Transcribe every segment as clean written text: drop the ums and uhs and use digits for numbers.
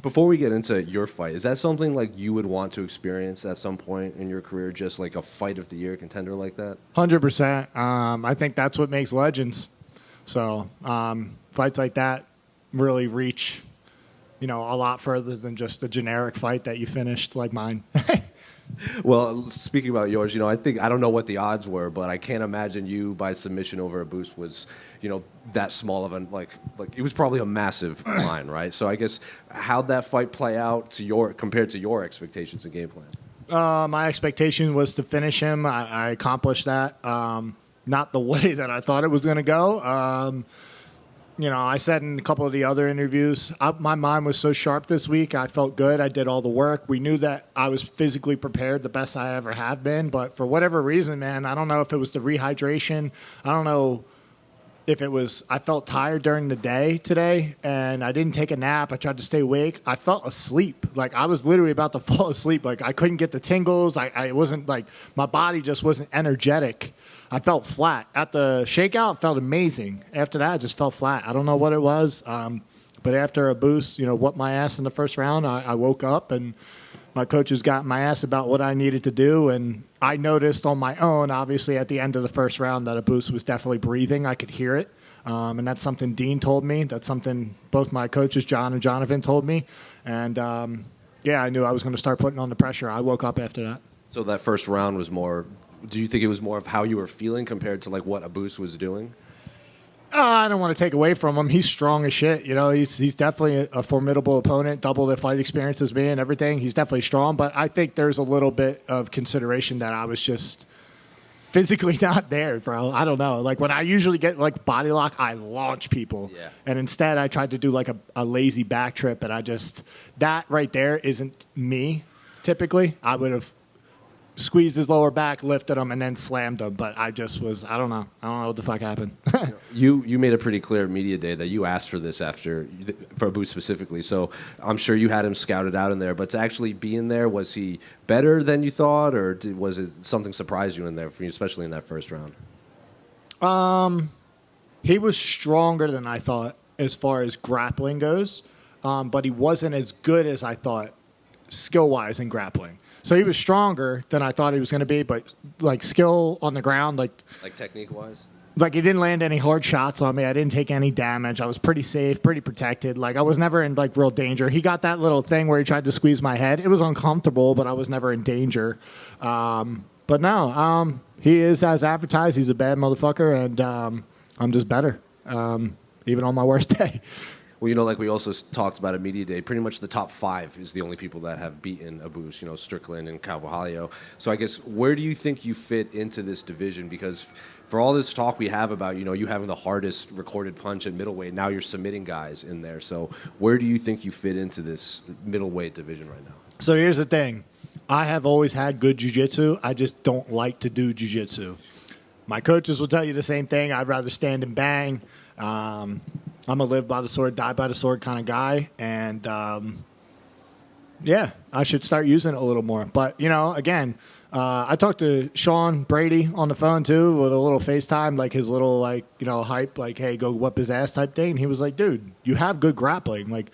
Before we get into your fight, is that something like you would want to experience at some point in your career, just like a fight of the year contender like that? 100%. I think that's what makes legends. So fights like that really reach, a lot further than just a generic fight that you finished like mine. Well, speaking about yours, I don't know what the odds were, but I can't imagine you by submission over Abus was, that small of like it was probably a massive line, right? So I guess how'd that fight play out compared to your expectations and game plan? My expectation was to finish him. I accomplished that. Not the way that I thought it was going to go. I said in a couple of the other interviews, my mind was so sharp this week. I felt good. I did all the work. We knew that I was physically prepared, the best I ever have been. But for whatever reason, man, I don't know if it was the rehydration. I don't know if it was I felt tired during the day today, and I didn't take a nap. I tried to stay awake. I felt asleep. Like, I was literally about to fall asleep. Like, I couldn't get the tingles. I wasn't, like, my body just wasn't energetic. I felt flat. At the shakeout, it felt amazing. After that, I just felt flat. I don't know what it was. But after a boost, whooped my ass in the first round, I woke up and my coaches got my ass about what I needed to do. And I noticed on my own, obviously, at the end of the first round that Abus was definitely breathing. I could hear it. And that's something Dean told me. That's something both my coaches, John and Jonathan, told me. And, I knew I was going to start putting on the pressure. I woke up after that. So that first round was more... Do you think it was more of how you were feeling compared to like what Abus was doing? I don't want to take away from him. He's strong as shit. He's definitely a formidable opponent, double the fight experience as me and everything. He's definitely strong, but I think there's a little bit of consideration that I was just physically not there, bro. I don't know. Like, when I usually get like body lock, I launch people. Yeah. And instead I tried to do like a lazy back trip, and that right there isn't me typically. I would have squeezed his lower back, lifted him, and then slammed him. But I don't know what the fuck happened. You made a pretty clear media day that you asked for this for Abus specifically. So I'm sure you had him scouted out in there. But to actually be in there, was he better than you thought, or was it something surprised you in there for you, especially in that first round? He was stronger than I thought as far as grappling goes, but he wasn't as good as I thought skill-wise in grappling. So he was stronger than I thought he was going to be, but like skill on the ground, like technique-wise? Like, he didn't land any hard shots on me. I didn't take any damage. I was pretty safe, pretty protected. Like, I was never in like real danger. He got that little thing where he tried to squeeze my head. It was uncomfortable, but I was never in danger. But no, he is as advertised. He's a bad motherfucker, and I'm just better, even on my worst day. Well, like we also talked about at Media Day, pretty much the top 5 is the only people that have beaten Abus, Strickland and Carvalho. So I guess, where do you think you fit into this division? Because for all this talk we have about, you having the hardest recorded punch at middleweight, now you're submitting guys in there. So where do you think you fit into this middleweight division right now? So here's the thing. I have always had good jiu-jitsu. I just don't like to do jiu-jitsu. My coaches will tell you the same thing. I'd rather stand and bang. I'm a live by the sword, die by the sword kind of guy. And, I should start using it a little more. But, again, I talked to Sean Brady on the phone, too, with a little FaceTime, like his little, hype, like, hey, go whip his ass type thing. And he was like, dude, you have good grappling. Like,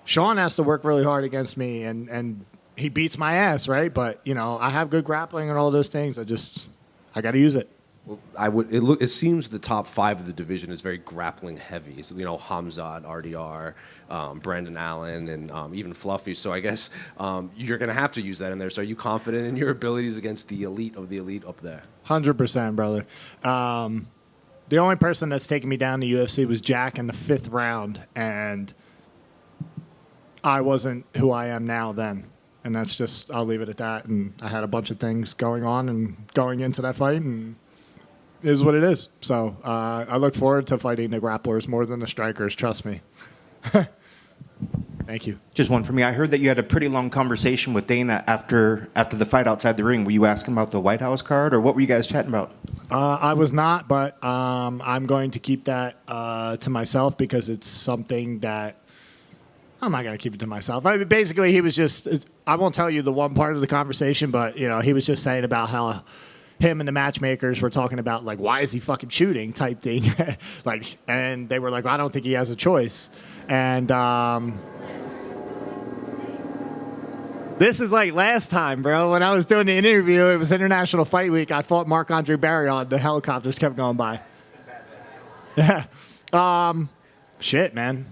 Sean has to work really hard against me, and he beats my ass, right? But, I have good grappling and all those things. I got to use it. Well, it seems the top 5 of the division is very grappling heavy. So, Hamzat, RDR, Brandon Allen, and even Fluffy. So I guess you're going to have to use that in there. So are you confident in your abilities against the elite of the elite up there? 100%, brother. The only person that's taken me down to UFC was Jack in the 5th round, and I wasn't who I am now then. And that's just, I'll leave it at that. And I had a bunch of things going on and going into that fight, and it is what it is. So I look forward to fighting the grapplers more than the strikers, trust me. Thank you. Just one for me. I heard that you had a pretty long conversation with Dana after the fight outside the ring. Were you asking about the White House card, or what were you guys chatting about? I was not, but I'm going to keep that to myself, because it's something that I'm not going to keep it to myself. I mean, basically, he was just, I won't tell you the one part of the conversation, but, he was just saying about how him and the matchmakers were talking about, like, why is he fucking shooting type thing. And they were like, well, I don't think he has a choice. And This is like last time, bro. When I was doing the interview, it was International Fight Week. I fought Marc-Andre Barrion. The helicopters kept going by. Yeah. Shit, man.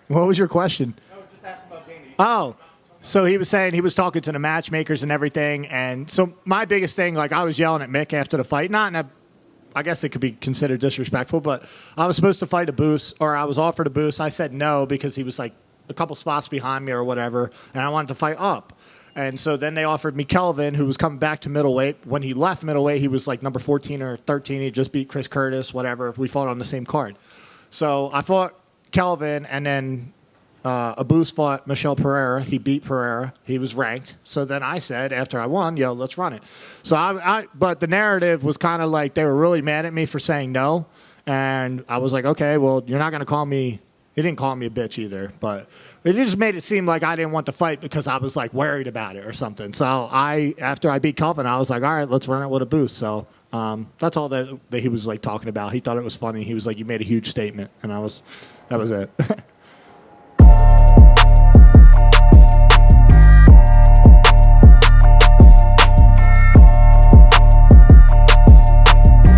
What was your question? No, just asking about Dana. Oh, so he was saying he was talking to the matchmakers and everything. And so my biggest thing, like I was yelling at Mick after the fight, not in a, I guess it could be considered disrespectful, but I was supposed to fight Abus, or I was offered Abus. I said no because he was like a couple spots behind me or whatever, and I wanted to fight up. And so then they offered me Kelvin, who was coming back to middleweight. When he left middleweight, he was like number 14 or 13. He just beat Chris Curtis, whatever. We fought on the same card. So I fought Kelvin, and then Abus fought Michel Pereira. He beat Pereira. He was ranked. So then I said, after I won, yo, let's run it. So but the narrative was kind of like they were really mad at me for saying no. And I was like, okay, well, you're not going to call me. He didn't call me a bitch either, but it just made it seem like I didn't want to fight because I was like worried about it or something. So after I beat Kelvin, I was like, all right, let's run it with Abus. So that's all that he was like talking about. He thought it was funny. He was like, you made a huge statement, and that was it.